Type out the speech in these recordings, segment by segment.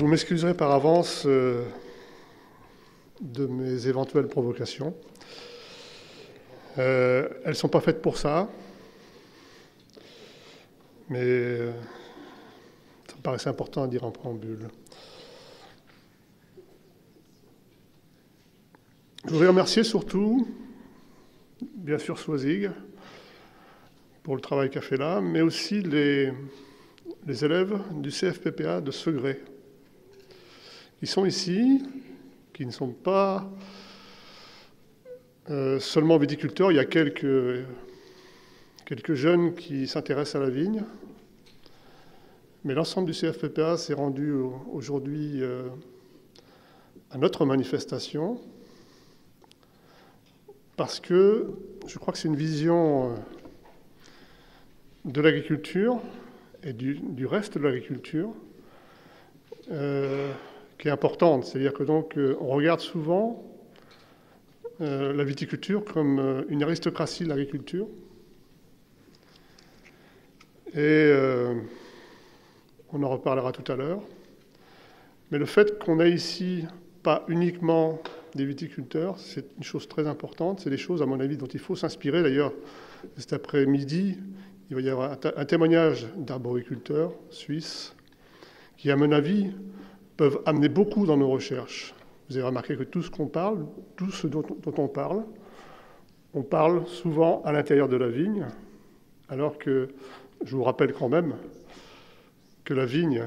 Vous m'excuserez par avance de mes éventuelles provocations. Elles ne sont pas faites pour ça, mais ça me paraissait important à dire en préambule. Je voudrais remercier surtout, bien sûr, Swazig pour le travail qu'a fait là, mais aussi les élèves du CFPPA de Segré, qui sont ici, qui ne sont pas seulement viticulteurs. Il y a quelques jeunes qui s'intéressent à la vigne, mais l'ensemble du CFPPA s'est rendu aujourd'hui à notre manifestation, parce que je crois que c'est une vision de l'agriculture et du reste de l'agriculture qui est importante. C'est-à-dire que donc on regarde souvent la viticulture comme une aristocratie de l'agriculture. Et on en reparlera tout à l'heure. Mais le fait qu'on ait ici pas uniquement des viticulteurs, c'est une chose très importante. C'est des choses, à mon avis, dont il faut s'inspirer. D'ailleurs, cet après-midi, il va y avoir un témoignage d'arboriculteurs suisses qui, à mon avis, peuvent amener beaucoup dans nos recherches. Vous avez remarqué que tout ce qu'on parle, tout ce dont on parle souvent à l'intérieur de la vigne, alors que je vous rappelle quand même que la vigne,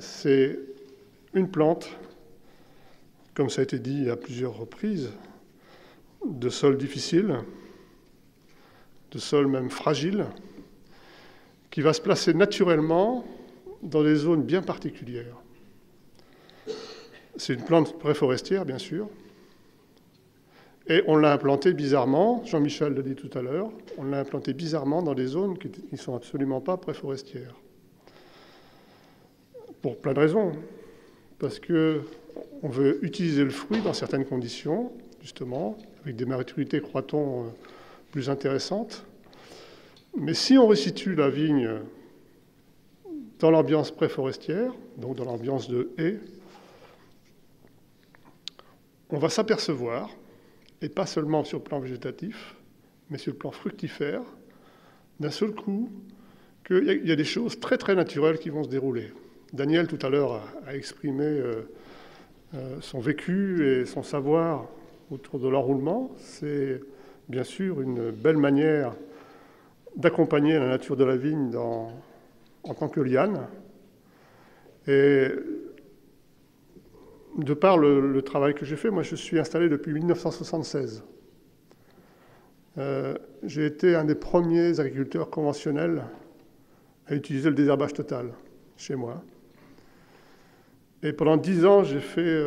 c'est une plante, comme ça a été dit à plusieurs reprises, de sol difficile, de sol même fragile, qui va se placer naturellement dans des zones bien particulières. C'est une plante préforestière, bien sûr, et on l'a implantée bizarrement, Jean-Michel l'a dit tout à l'heure, on l'a implantée bizarrement dans des zones qui ne sont absolument pas préforestières. Pour plein de raisons. Parce qu'on veut utiliser le fruit dans certaines conditions, justement, avec des maturités, croit-on, plus intéressantes. Mais si on resitue la vigne dans l'ambiance préforestière, donc dans l'ambiance de haies, on va s'apercevoir, et pas seulement sur le plan végétatif, mais sur le plan fructifère, d'un seul coup, qu'il y a des choses très très naturelles qui vont se dérouler. Daniel, tout à l'heure, a exprimé son vécu et son savoir autour de l'enroulement. C'est bien sûr une belle manière d'accompagner la nature de la vigne en tant que liane. Et de par le travail que j'ai fait, moi je suis installé depuis 1976. J'ai été un des premiers agriculteurs conventionnels à utiliser le désherbage total chez moi. Et pendant 10 ans, j'ai fait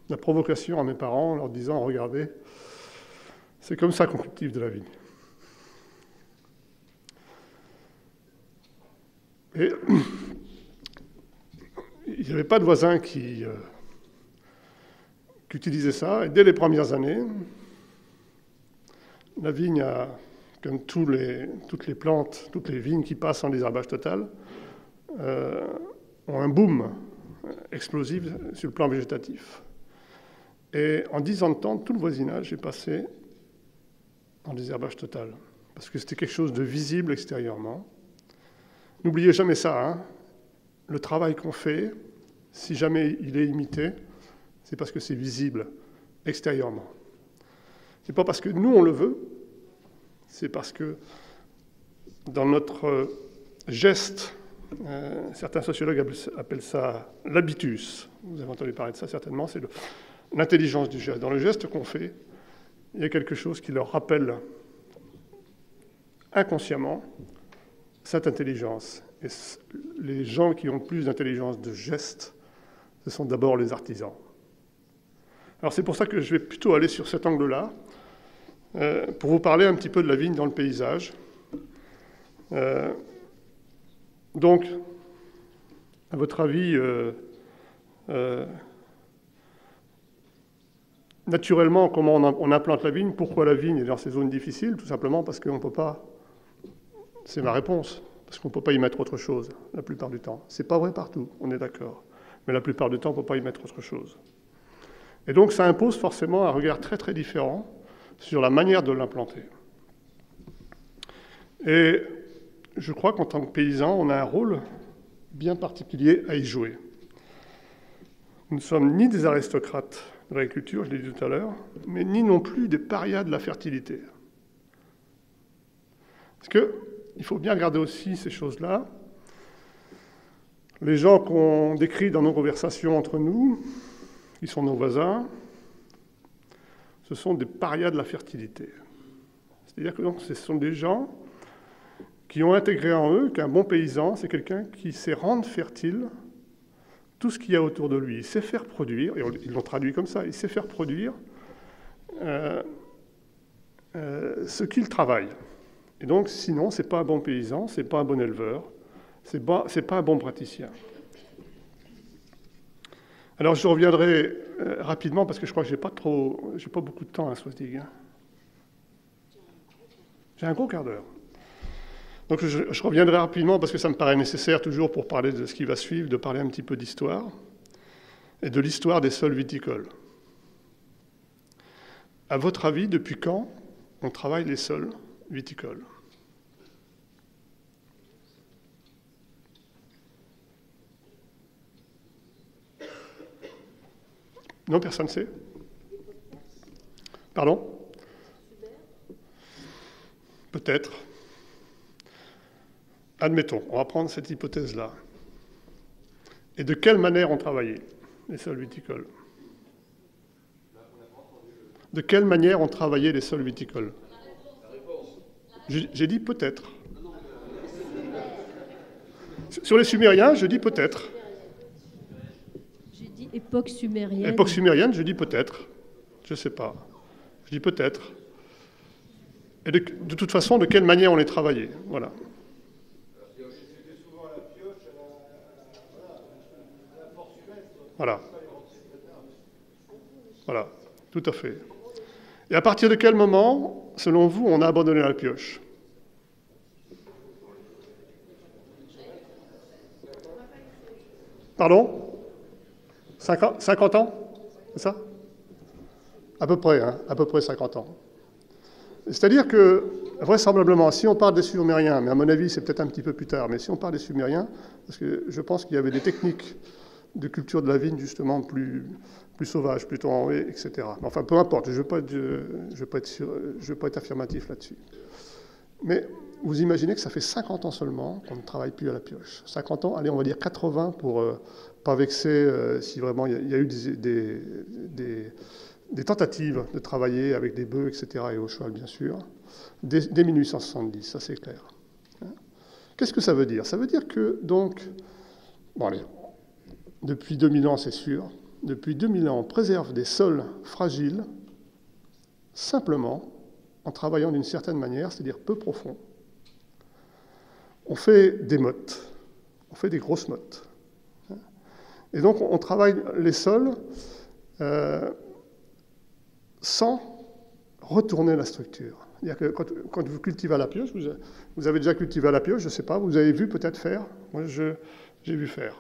la provocation à mes parents en leur disant « Regardez, c'est comme ça qu'on cultive de la vigne. » Et il n'y avait pas de voisins qui utilisaient ça. Et dès les premières années, la vigne a, comme toutes les plantes, toutes les vignes qui passent en désherbage total, ont un boom explosif sur le plan végétatif. Et en 10 ans de temps, tout le voisinage est passé en désherbage total, parce que c'était quelque chose de visible extérieurement. N'oubliez jamais ça, hein. Le travail qu'on fait, si jamais il est imité, c'est parce que c'est visible extérieurement. C'est pas parce que nous on le veut, c'est parce que dans notre geste, certains sociologues appellent ça l'habitus. Vous avez entendu parler de ça certainement, c'est l'intelligence du geste. Dans le geste qu'on fait, il y a quelque chose qui leur rappelle inconsciemment cette intelligence. Et les gens qui ont plus d'intelligence de geste, ce sont d'abord les artisans. Alors c'est pour ça que je vais plutôt aller sur cet angle-là, pour vous parler un petit peu de la vigne dans le paysage. Donc, à votre avis, naturellement, comment on implante la vigne? Pourquoi la vigne est dans ces zones difficiles? Tout simplement parce qu'on ne peut pas... C'est ma réponse. parce qu'on ne peut pas y mettre autre chose la plupart du temps. Ce n'est pas vrai partout, on est d'accord. Mais la plupart du temps, on ne peut pas y mettre autre chose. Et donc ça impose forcément un regard très très différent sur la manière de l'implanter. Et je crois qu'en tant que paysan, on a un rôle bien particulier à y jouer. Nous ne sommes ni des aristocrates de l'agriculture, je l'ai dit tout à l'heure, mais ni non plus des parias de la fertilité. Parce qu'il faut bien regarder aussi ces choses-là. Les gens qu'on décrit dans nos conversations entre nous, qui sont nos voisins, ce sont des parias de la fertilité. C'est-à-dire que donc, ce sont des gens qui ont intégré en eux qu'un bon paysan, c'est quelqu'un qui sait rendre fertile tout ce qu'il y a autour de lui. Il sait faire produire, et ils l'ont traduit comme ça, il sait faire produire ce qu'il travaille. Et donc, sinon, ce n'est pas un bon paysan, ce n'est pas un bon éleveur, ce n'est pas un bon praticien. Alors, je reviendrai rapidement, parce que je crois que je n'ai pas beaucoup de temps à Swazdig. J'ai un gros quart d'heure. Donc je reviendrai rapidement parce que ça me paraît nécessaire toujours pour parler de ce qui va suivre, de parler un petit peu d'histoire et de l'histoire des sols viticoles. À votre avis, depuis quand on travaille les sols viticoles? Non, personne ne sait? Pardon? Peut-être. Admettons, on va prendre cette hypothèse-là. Et de quelle manière on travaillait les sols viticoles? De quelle manière on travaillait les sols viticoles? J'ai dit peut-être. Sur les Sumériens, je dis peut-être. J'ai dit époque sumérienne. Époque sumérienne, je dis peut-être. Je ne sais pas. Je dis peut-être. Et de toute façon, de quelle manière on les travaillait? Voilà. Voilà. Voilà, tout à fait. Et à partir de quel moment, selon vous, on a abandonné la pioche? Pardon? 50 ans? C'est ça? À peu près, hein, à peu près 50 ans. C'est-à-dire que, vraisemblablement, si on parle des Sumériens, mais à mon avis, c'est peut-être un petit peu plus tard, mais si on parle des Sumériens, parce que je pense qu'il y avait des techniques de culture de la vigne, justement, plus sauvages, plutôt en haie, etc. Enfin, peu importe, je ne veux pas être affirmatif là-dessus. Mais vous imaginez que ça fait 50 ans seulement qu'on ne travaille plus à la pioche. 50 ans, allez, on va dire 80 pour pas vexer si vraiment il y a eu des tentatives de travailler avec des bœufs, etc., et au cheval, bien sûr, dès 1870, ça c'est clair. Qu'est-ce que ça veut dire? Ça veut dire que, donc, bon, allez, depuis 2000 ans, c'est sûr, depuis 2000 ans, on préserve des sols fragiles, simplement, en travaillant d'une certaine manière, c'est-à-dire peu profond. On fait des mottes, on fait des grosses mottes. Et donc, on travaille les sols sans retourner la structure. C'est-à-dire que quand vous cultivez à la pioche, vous avez déjà cultivé à la pioche, je ne sais pas, vous avez vu peut-être faire. Moi, j'ai vu faire.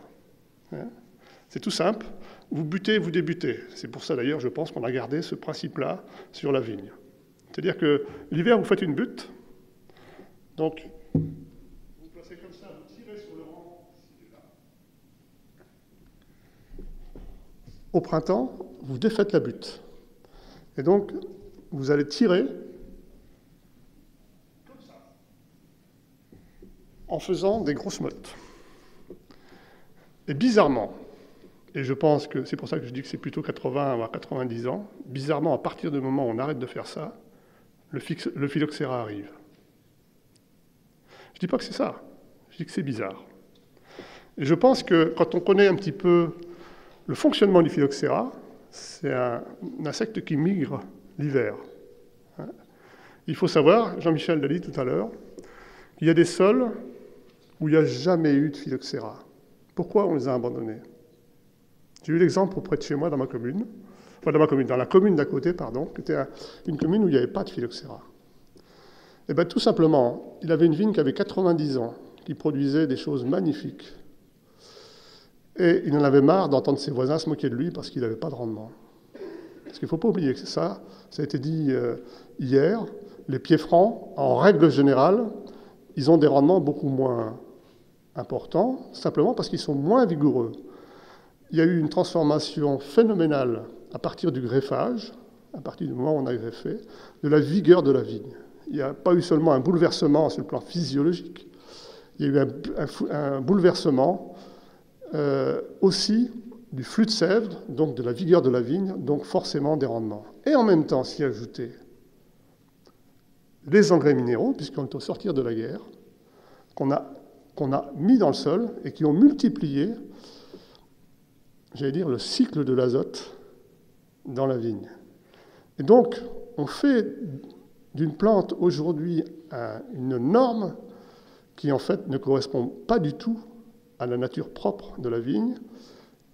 C'est tout simple. Vous butez, vous débutez. C'est pour ça, d'ailleurs, je pense qu'on a gardé ce principe-là sur la vigne. C'est-à-dire que l'hiver, vous faites une butte. Donc, vous placez comme ça, vous tirez sur le rang, ici et là. Au printemps, vous défaites la butte. Et donc, vous allez tirer comme ça, en faisant des grosses mottes. Et bizarrement, et je pense que c'est pour ça que je dis que c'est plutôt 80 à 90 ans, bizarrement, à partir du moment où on arrête de faire ça, le phylloxéra arrive. Je ne dis pas que c'est ça, je dis que c'est bizarre. Et je pense que quand on connaît un petit peu le fonctionnement du phylloxéra, c'est un insecte qui migre l'hiver. Il faut savoir, Jean-Michel l'a dit tout à l'heure, qu'il y a des sols où il n'y a jamais eu de phylloxéra. Pourquoi on les a abandonnés? J'ai eu l'exemple auprès de chez moi dans ma commune, dans la commune d'à côté, pardon, qui était une commune où il n'y avait pas de phylloxéra. Et bien tout simplement, il avait une vigne qui avait 90 ans, qui produisait des choses magnifiques. Et il en avait marre d'entendre ses voisins se moquer de lui parce qu'il n'avait pas de rendement. Parce qu'il ne faut pas oublier que ça a été dit hier, les pieds francs, en règle générale, ils ont des rendements beaucoup moins importants, simplement parce qu'ils sont moins vigoureux. Il y a eu une transformation phénoménale à partir du greffage, à partir du moment où on a greffé, de la vigueur de la vigne. Il n'y a pas eu seulement un bouleversement sur le plan physiologique, il y a eu un bouleversement aussi du flux de sève, donc de la vigueur de la vigne, donc forcément des rendements. Et en même temps, s'y ajouter les engrais minéraux, puisqu'on est au sortir de la guerre, qu'on a mis dans le sol et qui ont multiplié, j'allais dire, le cycle de l'azote dans la vigne. Et donc, on fait d'une plante aujourd'hui une norme qui, en fait, ne correspond pas du tout à la nature propre de la vigne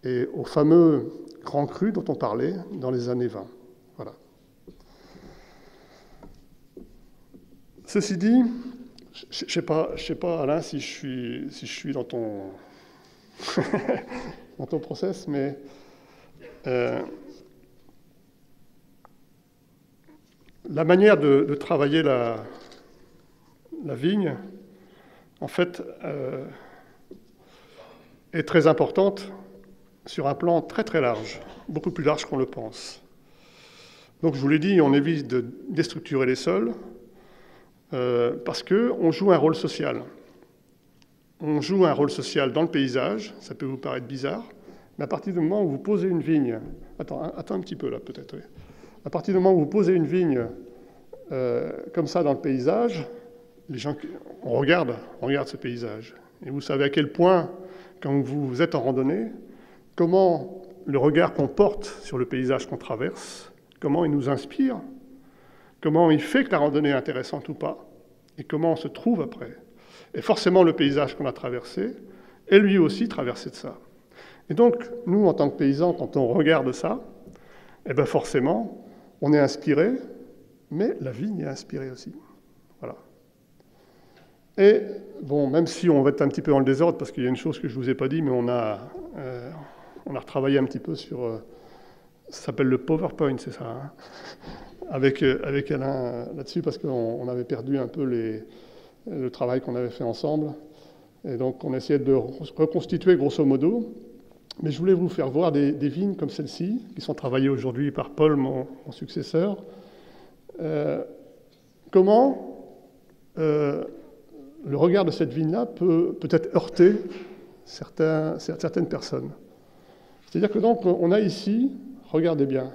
et au fameux grand cru dont on parlait dans les années 20. Voilà. Ceci dit, je ne sais pas, Alain, si je suis dans ton, dans ton process, mais la manière de travailler la vigne, en fait, est très importante sur un plan très très large, beaucoup plus large qu'on le pense. Donc je vous l'ai dit, on évite de déstructurer les sols parce qu'on joue un rôle social. On joue un rôle social dans le paysage, ça peut vous paraître bizarre, mais à partir du moment où vous posez une vigne... Attends un petit peu là peut-être, oui. À partir du moment où vous posez une vigne comme ça dans le paysage, les gens, on regarde ce paysage. Et vous savez à quel point, quand vous êtes en randonnée, comment le regard qu'on porte sur le paysage qu'on traverse, comment il nous inspire, comment il fait que la randonnée est intéressante ou pas, et comment on se trouve après. Et forcément, le paysage qu'on a traversé est lui aussi traversé de ça. Et donc, nous, en tant que paysans, quand on regarde ça, eh bien forcément, on est inspiré, mais la vigne est inspirée aussi. Voilà. Et, bon, même si on va être un petit peu dans le désordre, parce qu'il y a une chose que je ne vous ai pas dit, mais on a retravaillé un petit peu sur... ça s'appelle le PowerPoint, c'est ça, hein, avec Alain là-dessus, parce qu'on avait perdu un peu le travail qu'on avait fait ensemble. Et donc, on essayait de reconstituer grosso modo. Mais je voulais vous faire voir des vignes comme celle-ci, qui sont travaillées aujourd'hui par Paul, mon successeur. Comment le regard de cette vigne-là peut peut-être heurter certaines personnes. C'est-à-dire que donc, on a ici, regardez bien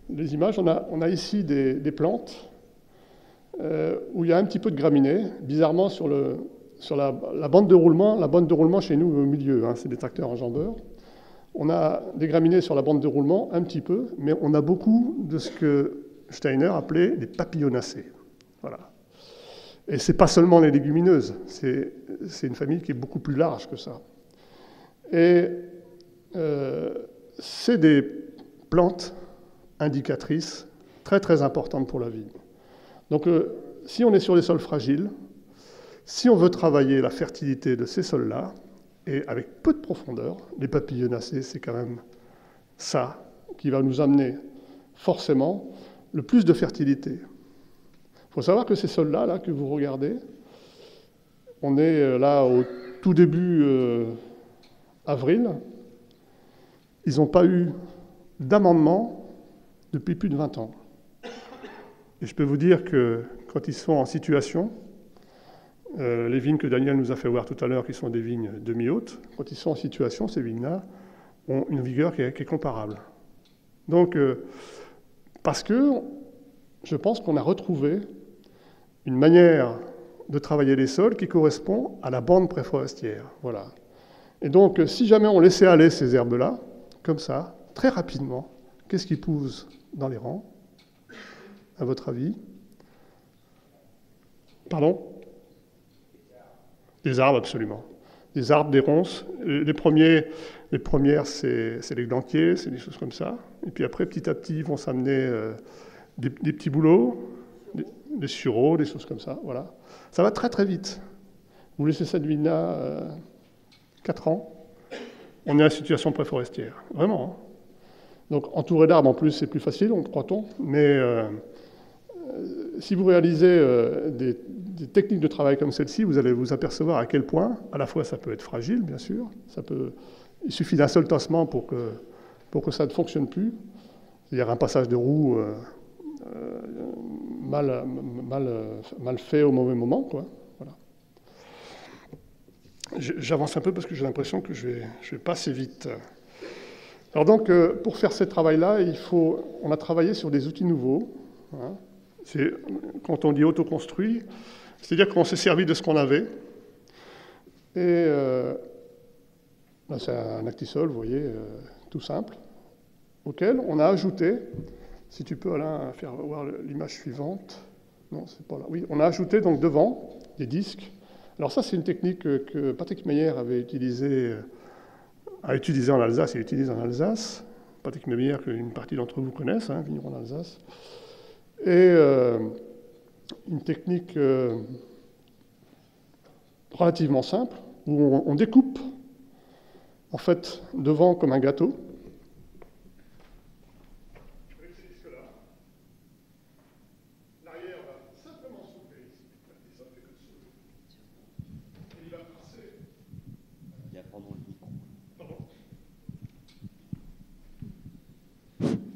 les images, on a ici des plantes où il y a un petit peu de graminées, bizarrement sur la bande de roulement. La bande de roulement chez nous au milieu, hein, c'est des tracteurs enjambeurs. On a des graminées sur la bande de roulement, un petit peu, mais on a beaucoup de ce que Steiner appelait des papillonacées. Voilà. Et ce n'est pas seulement les légumineuses, c'est une famille qui est beaucoup plus large que ça. Et c'est des plantes indicatrices très très importantes pour la vigne. Donc si on est sur les sols fragiles, si on veut travailler la fertilité de ces sols-là, et avec peu de profondeur, les papillonacées, c'est quand même ça qui va nous amener forcément le plus de fertilité. Il faut savoir que ces sols-là, là, que vous regardez, on est là au tout début avril, ils n'ont pas eu d'amendement depuis plus de 20 ans. Et je peux vous dire que quand ils sont en situation, les vignes que Daniel nous a fait voir tout à l'heure, qui sont des vignes demi-hautes, quand ils sont en situation, ces vignes-là ont une vigueur qui est comparable. Donc, parce que je pense qu'on a retrouvé une manière de travailler les sols qui correspond à la bande préforestière. Voilà. Et donc, si jamais on laissait aller ces herbes-là, comme ça, très rapidement, qu'est-ce qui pousse dans les rangs, à votre avis? Pardon? Des arbres, absolument. Des arbres, des ronces. Les premières, c'est les glanquiers, c'est des choses comme ça. Et puis après, petit à petit, vont s'amener des petits bouleaux, des sureaux, des choses comme ça. Voilà. Ça va très très vite. Vous laissez cette vigne-là 4 ans, on est à la situation préforestière, vraiment. Hein. Donc entouré d'arbres, en plus, c'est plus facile, croit-on, mais si vous réalisez des techniques de travail comme celle-ci, vous allez vous apercevoir à quel point, à la fois ça peut être fragile, bien sûr, il suffit d'un seul tassement pour que ça ne fonctionne plus, c'est-à-dire un passage de roue mal fait au mauvais moment, quoi. Voilà. J'avance un peu parce que j'ai l'impression que je vais pas assez vite. Alors donc, pour faire ce travail-là, on a travaillé sur des outils nouveaux. Hein. Quand on dit autoconstruit, c'est-à-dire qu'on s'est servi de ce qu'on avait. Et là, c'est un actisol, vous voyez, tout simple, auquel on a ajouté, si tu peux, Alain, faire voir l'image suivante. Non, c'est pas là. Oui, on a ajouté donc devant des disques. Alors ça, c'est une technique que Patrick Meyer a utilisée en Alsace et utilise en Alsace. Patrick Meyer, qu'une partie d'entre vous connaissent, hein, vigneron d'Alsace. Et une technique relativement simple, où on découpe, en fait, devant comme un gâteau. Avec ces disques-là, l'arrière va simplement s'ouvrir ici. Ça fait que de s'ouvrir. Et il va passer. Il y a pendant le micro. Pardon.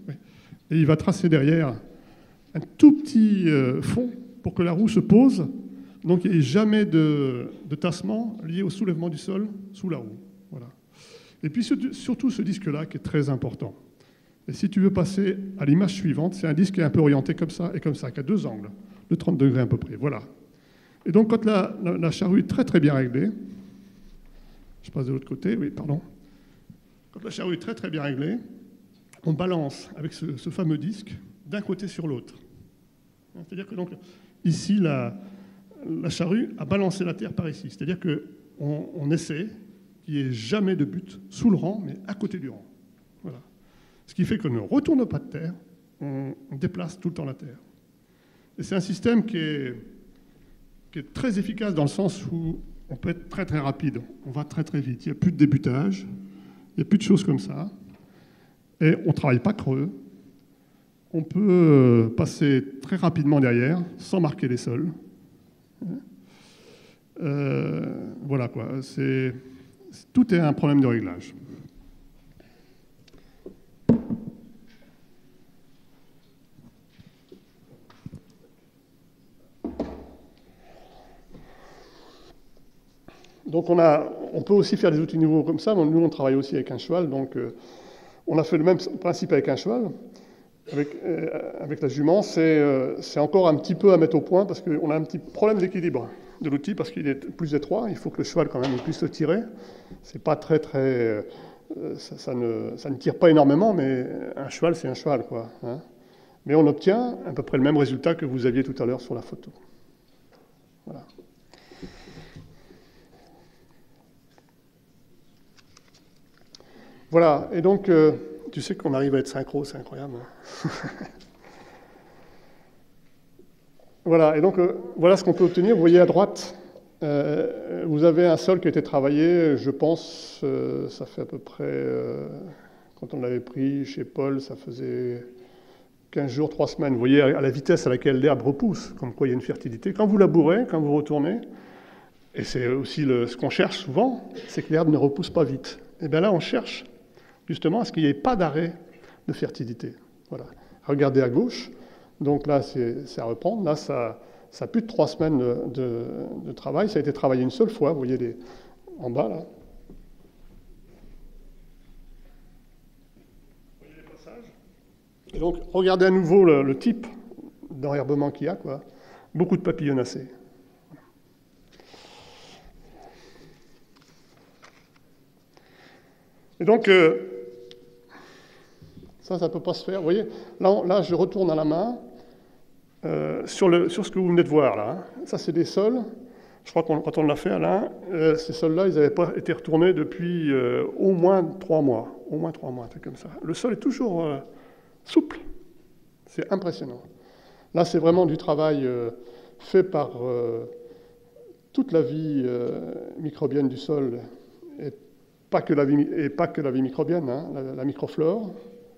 Oui. Et il va tracer derrière un tout petit fond pour que la roue se pose, donc il n'y ait jamais de tassement lié au soulèvement du sol sous la roue. Voilà. Et puis surtout ce disque-là qui est très important. Et si tu veux passer à l'image suivante, c'est un disque qui est un peu orienté comme ça et comme ça, qui a 2 angles, de 30 degrés à peu près. Voilà. Et donc quand la charrue est très très bien réglée, je passe de l'autre côté, oui, pardon. Quand la charrue est très très bien réglée, on balance avec ce fameux disque d'un côté sur l'autre. C'est-à-dire que donc, ici, la charrue a balancé la terre par ici. C'est-à-dire qu'on essaie qu'il n'y ait jamais de butte sous le rang, mais à côté du rang. Voilà. Ce qui fait qu'on ne retourne pas de terre, on déplace tout le temps la terre. Et c'est un système qui est très efficace dans le sens où on peut être très très rapide, on va très très vite. Il n'y a plus de débutage, il n'y a plus de choses comme ça. Et on ne travaille pas creux. On peut passer très rapidement derrière, sans marquer les sols. Voilà quoi. Tout est un problème de réglage. Donc on peut aussi faire des outils nouveaux comme ça. Nous, on travaille aussi avec un cheval, donc on a fait le même principe avec un cheval. Avec la jument, c'est encore un petit peu à mettre au point parce qu'on a un petit problème d'équilibre de l'outil parce qu'il est plus étroit. Il faut que le cheval quand même puisse le tirer. C'est pas très ça ne tire pas énormément, mais un cheval c'est un cheval quoi. Hein. Mais on obtient à peu près le même résultat que vous aviez tout à l'heure sur la photo. Voilà. Voilà. Et donc tu sais qu'on arrive à être synchro, c'est incroyable. Voilà, et donc voilà ce qu'on peut obtenir. Vous voyez à droite, vous avez un sol qui a été travaillé, je pense, ça fait à peu près, quand on l'avait pris chez Paul, ça faisait 15 jours, 3 semaines. Vous voyez à la vitesse à laquelle l'herbe repousse, comme quoi il y a une fertilité. Quand vous labourez, quand vous retournez, et c'est aussi ce qu'on cherche souvent, c'est que l'herbe ne repousse pas vite. Et bien là, on cherche justement à ce qu'il n'y ait pas d'arrêt de fertilité. Voilà. Regardez à gauche, donc là, c'est à reprendre. Là, ça a plus de 3 semaines de travail. Ça a été travaillé une seule fois, vous voyez en bas, là. Vous voyez les passages. Et donc, regardez à nouveau le type d'enherbement qu'il y a, quoi. Beaucoup de papillonnacées. Et donc, ça ne peut pas se faire. Vous voyez, là, je retourne à la main sur ce que vous venez de voir, là. Hein. Ça, c'est des sols. Je crois que quand on l'a fait, Alain, ces sols-là, ils n'avaient pas été retournés depuis au moins 3 mois. Au moins 3 mois, c'est comme ça. Le sol est toujours souple. C'est impressionnant. Là, c'est vraiment du travail fait par toute la vie microbienne du sol, et pas que la vie microbienne, hein, la microflore,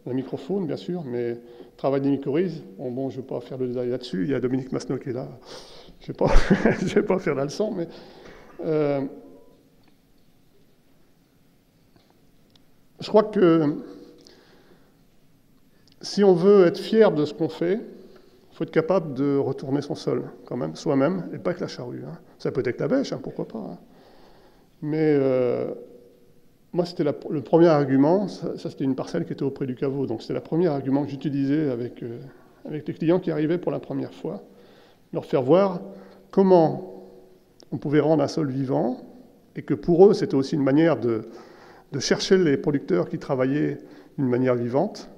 la microfaune bien sûr, mais le travail des mycorhizes, bon, je ne vais pas faire le détail là-dessus, il y a Dominique Masneau qui est là, je ne vais pas faire la leçon, mais je crois que si on veut être fier de ce qu'on fait, il faut être capable de retourner son sol, quand même, soi-même, et pas avec la charrue. Hein. Ça peut être avec la bêche, hein, pourquoi pas. Hein. Mais moi, c'était le premier argument, ça c'était une parcelle qui était auprès du caveau, donc c'était le premier argument que j'utilisais avec les clients qui arrivaient pour la première fois, leur faire voir comment on pouvait rendre un sol vivant, et que pour eux, c'était aussi une manière de chercher les producteurs qui travaillaient d'une manière vivante.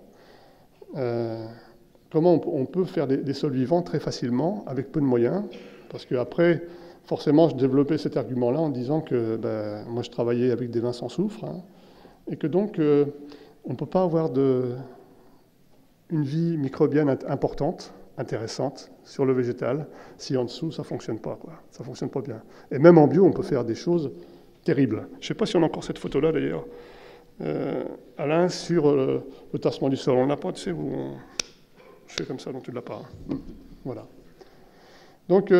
Comment on peut faire des sols vivants très facilement, avec peu de moyens, parce qu'après, forcément, je développais cet argument-là en disant que moi, je travaillais avec des vins sans soufre, hein, et que donc, on ne peut pas avoir une vie microbienne importante, intéressante, sur le végétal, si en dessous, ça ne fonctionne pas, quoi. Ça ne fonctionne pas bien. Et même en bio, on peut faire des choses terribles. Je ne sais pas si on a encore cette photo-là, d'ailleurs, Alain, sur le tassement du sol. On n'a pas, tu sais, où je fais comme ça, donc tu ne l'as pas. Hein. Voilà. Donc,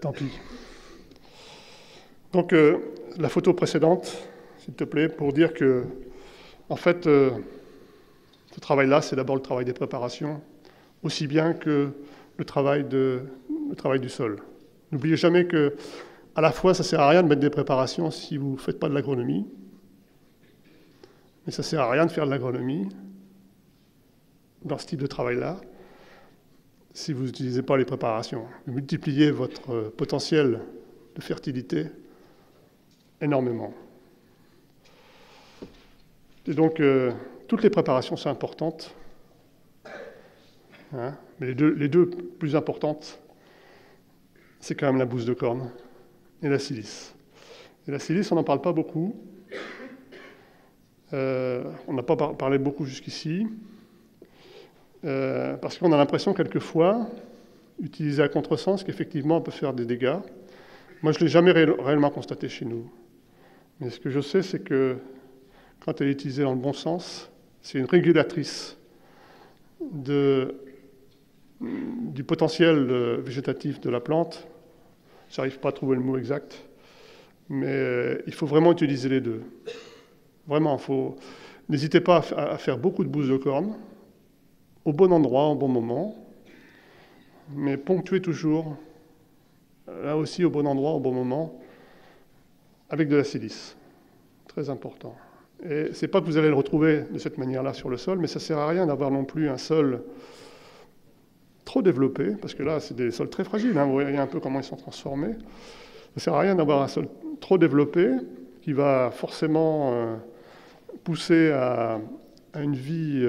tant pis. Donc, la photo précédente, s'il te plaît, pour dire que, en fait, ce travail-là, c'est d'abord le travail des préparations, aussi bien que le travail du sol. N'oubliez jamais que, à la fois, ça ne sert à rien de mettre des préparations si vous ne faites pas de l'agronomie, mais ça ne sert à rien de faire de l'agronomie dans ce type de travail-là si vous n'utilisez pas les préparations. Vous multipliez votre potentiel de fertilité énormément. Et donc, toutes les préparations sont importantes, hein, mais les deux plus importantes, c'est quand même la bouse de corne et la silice. Et la silice, on n'en parle pas beaucoup. On n'a pas parlé beaucoup jusqu'ici, parce qu'on a l'impression quelquefois, utilisée à contresens, qu'effectivement on peut faire des dégâts. Moi, je ne l'ai jamais réellement constaté chez nous. Mais ce que je sais, c'est que quand elle est utilisée dans le bon sens, c'est une régulatrice du potentiel végétatif de la plante. Je n'arrive pas à trouver le mot exact, mais il faut vraiment utiliser les deux. Vraiment, n'hésitez pas à faire beaucoup de bouse de corne, au bon endroit, au bon moment, mais ponctuez toujours, là aussi au bon endroit, au bon moment, avec de la silice. Très important. Et c'est pas que vous allez le retrouver de cette manière-là sur le sol, mais ça ne sert à rien d'avoir non plus un sol trop développé, parce que là, c'est des sols très fragiles, hein, vous voyez un peu comment ils sont transformés. Ça ne sert à rien d'avoir un sol trop développé, qui va forcément pousser à une vie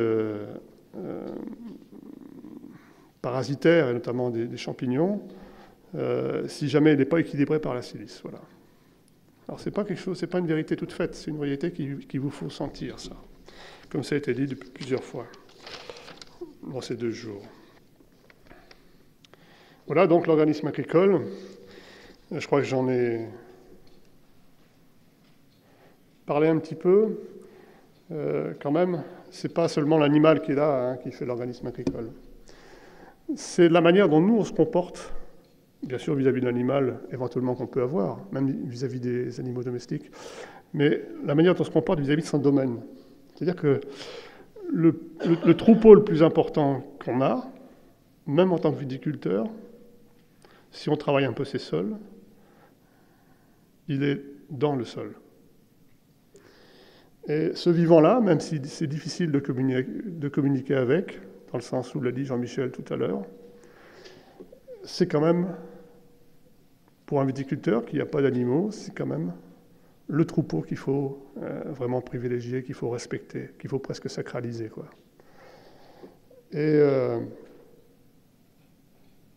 parasitaire, et notamment des champignons, si jamais il n'est pas équilibré par la silice. Voilà. Alors c'est pas une vérité toute faite, c'est une vérité qui vous faut sentir, ça. Comme ça a été dit depuis plusieurs fois dans ces 2 jours. Voilà donc l'organisme agricole. Je crois que j'en ai parlé un petit peu. Quand même, c'est pas seulement l'animal qui est là, hein, qui fait l'organisme agricole. C'est la manière dont nous on se comporte, bien sûr vis-à-vis de l'animal éventuellement qu'on peut avoir, même vis-à-vis des animaux domestiques, mais la manière dont on se comporte vis-à-vis de son domaine. C'est-à-dire que le troupeau le plus important qu'on a, même en tant que viticulteur, si on travaille un peu ses sols, il est dans le sol. Et ce vivant-là, même si c'est difficile de communiquer avec, dans le sens où l'a dit Jean-Michel tout à l'heure, c'est quand même, pour un viticulteur qui n'a pas d'animaux, c'est quand même le troupeau qu'il faut vraiment privilégier, qu'il faut respecter, qu'il faut presque sacraliser, quoi. Et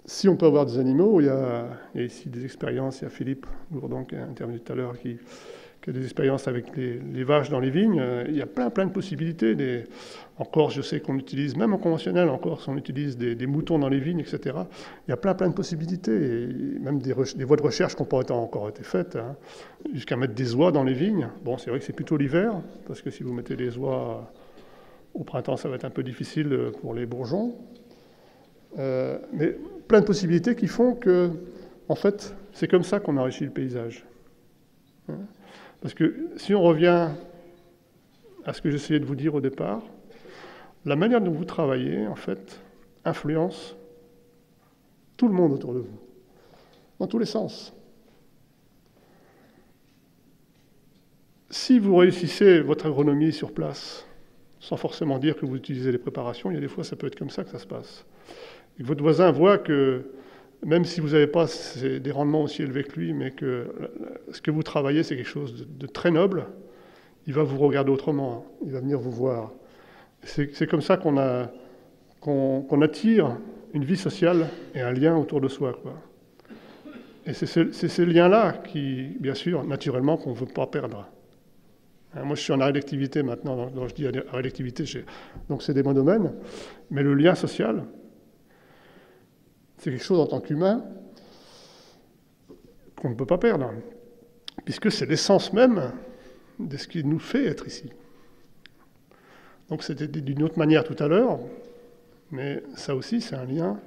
si on peut avoir des animaux, il y a ici des expériences, il y a Philippe Gourdon qui a intervenu tout à l'heure, qui qui a des expériences avec les vaches dans les vignes. Il y a plein de possibilités. En Corse, je sais qu'on utilise, même en conventionnel, en Corse, on utilise des moutons dans les vignes, etc. Il y a plein de possibilités, et même des voies de recherche qui n'ont pas encore été faites, hein, jusqu'à mettre des oies dans les vignes. Bon, c'est vrai que c'est plutôt l'hiver, parce que si vous mettez des oies au printemps, ça va être un peu difficile pour les bourgeons. Mais plein de possibilités qui font que, en fait, c'est comme ça qu'on enrichit le paysage. Parce que si on revient à ce que j'essayais de vous dire au départ, la manière dont vous travaillez, en fait, influence tout le monde autour de vous, dans tous les sens. Si vous réussissez votre agronomie sur place, sans forcément dire que vous utilisez les préparations, il y a des fois, ça peut être comme ça que ça se passe. Et que votre voisin voit que, même si vous n'avez pas des rendements aussi élevés que lui, mais que ce que vous travaillez, c'est quelque chose de très noble, il va vous regarder autrement, il va venir vous voir. C'est comme ça qu'on attire une vie sociale et un lien autour de soi, quoi. Et c'est ces liens-là qui, bien sûr, naturellement, qu'on ne veut pas perdre. Moi, je suis en arrêt d'activité maintenant, donc je dis arrêt d'activité, donc c'est des bons domaines, mais le lien social, c'est quelque chose en tant qu'humain qu'on ne peut pas perdre, puisque c'est l'essence même de ce qui nous fait être ici. Donc c'était d'une autre manière tout à l'heure, mais ça aussi c'est un lien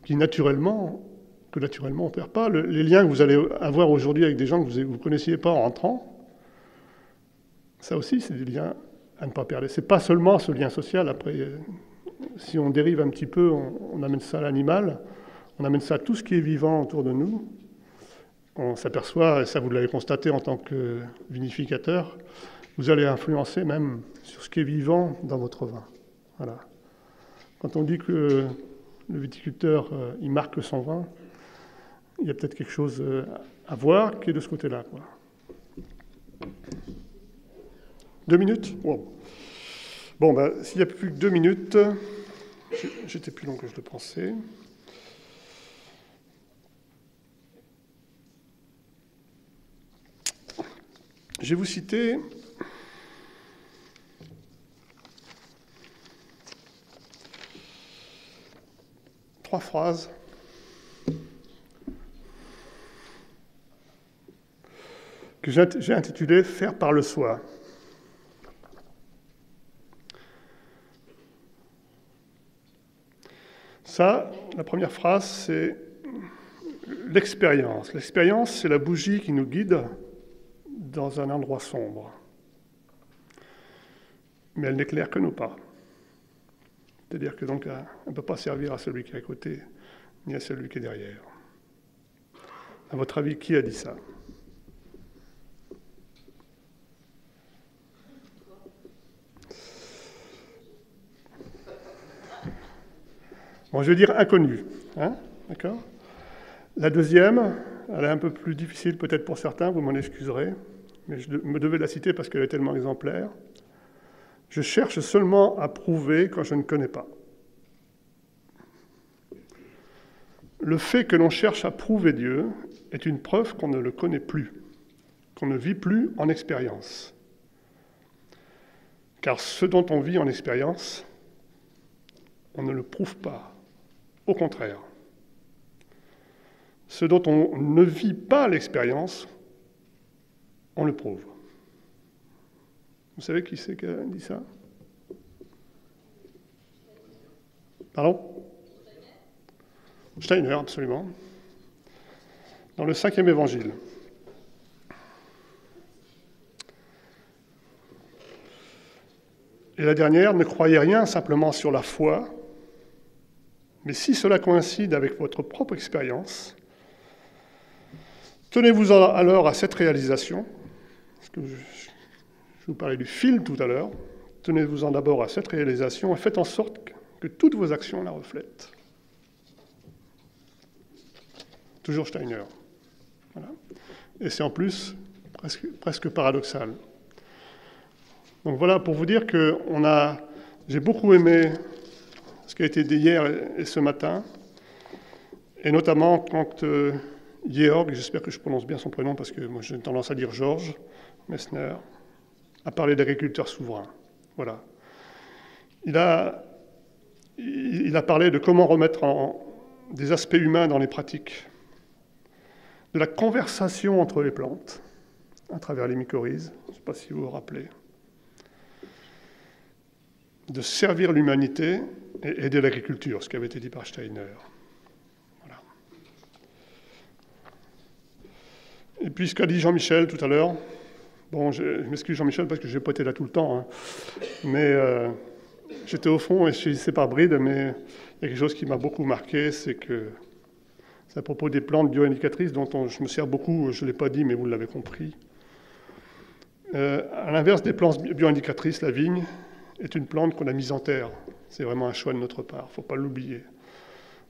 que naturellement on ne perd pas. Les liens que vous allez avoir aujourd'hui avec des gens que vous ne connaissiez pas en rentrant, ça aussi c'est des liens à ne pas perdre. C'est pas seulement ce lien social, après si on dérive un petit peu, on amène ça à l'animal, on amène ça à tout ce qui est vivant autour de nous. On s'aperçoit, et ça vous l'avez constaté en tant que vinificateur, vous allez influencer même sur ce qui est vivant dans votre vin. Voilà. Quand on dit que le viticulteur, il marque son vin, il y a peut-être quelque chose à voir qui est de ce côté-là, quoi. 2 minutes ? Wow. Bon, ben, s'il n'y a plus que 2 minutes, j'étais plus long que je le pensais. Je vais vous citer trois phrases que j'ai intitulées « Faire par le soi ». Ça, la première phrase, c'est l'expérience. L'expérience, c'est la bougie qui nous guide dans un endroit sombre. Mais elle n'éclaire que nos pas. C'est-à-dire que donc, elle ne peut pas servir à celui qui est à côté, ni à celui qui est derrière. À votre avis, qui a dit ça ? Bon, je vais dire inconnu, hein, d'accord ? La deuxième, elle est un peu plus difficile peut-être pour certains, vous m'en excuserez, mais je me devais la citer parce qu'elle est tellement exemplaire. Je cherche seulement à prouver quand je ne connais pas. Le fait que l'on cherche à prouver Dieu est une preuve qu'on ne le connaît plus, qu'on ne vit plus en expérience. Car ce dont on vit en expérience, on ne le prouve pas. Au contraire. Ce dont on ne vit pas l'expérience, on le prouve. Vous savez qui c'est qui a dit ça ? Pardon ? Steiner, absolument. Dans le 5e évangile. Et la dernière, ne croyez rien simplement sur la foi, mais si cela coïncide avec votre propre expérience, tenez-vous alors à cette réalisation, parce que je vous parlais du fil tout à l'heure, tenez-vous-en d'abord à cette réalisation et faites en sorte que toutes vos actions la reflètent. Toujours Steiner. Voilà. Et c'est en plus presque paradoxal. Donc voilà, pour vous dire que j'ai beaucoup aimé ce qui a été dit hier et ce matin, et notamment quand Georg, j'espère que je prononce bien son prénom parce que moi j'ai tendance à dire Georges Messner, a parlé d'agriculteurs souverains. Voilà. Il a parlé de comment remettre des aspects humains dans les pratiques, de la conversation entre les plantes, à travers les mycorhizes, je ne sais pas si vous vous rappelez, de servir l'humanité et aider l'agriculture, ce qui avait été dit par Steiner. Voilà. Et puis ce qu'a dit Jean-Michel tout à l'heure, bon, je m'excuse Jean-Michel parce que je n'ai pas été là tout le temps, hein, mais j'étais au fond et je sais par bride, mais il y a quelque chose qui m'a beaucoup marqué, c'est à propos des plantes bioindicatrices dont je me sers beaucoup, je ne l'ai pas dit, mais vous l'avez compris. À l'inverse des plantes bioindicatrices, la vigne est une plante qu'on a mise en terre. C'est vraiment un choix de notre part, il ne faut pas l'oublier.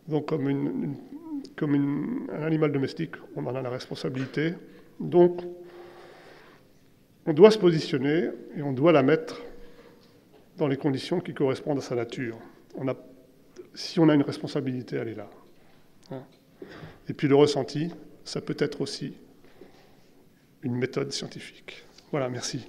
Donc comme un animal domestique, on en a la responsabilité. Donc on doit se positionner et on doit la mettre dans les conditions qui correspondent à sa nature. Si on a une responsabilité, elle est là. Hein. Et puis le ressenti, ça peut être aussi une méthode scientifique. Voilà, merci.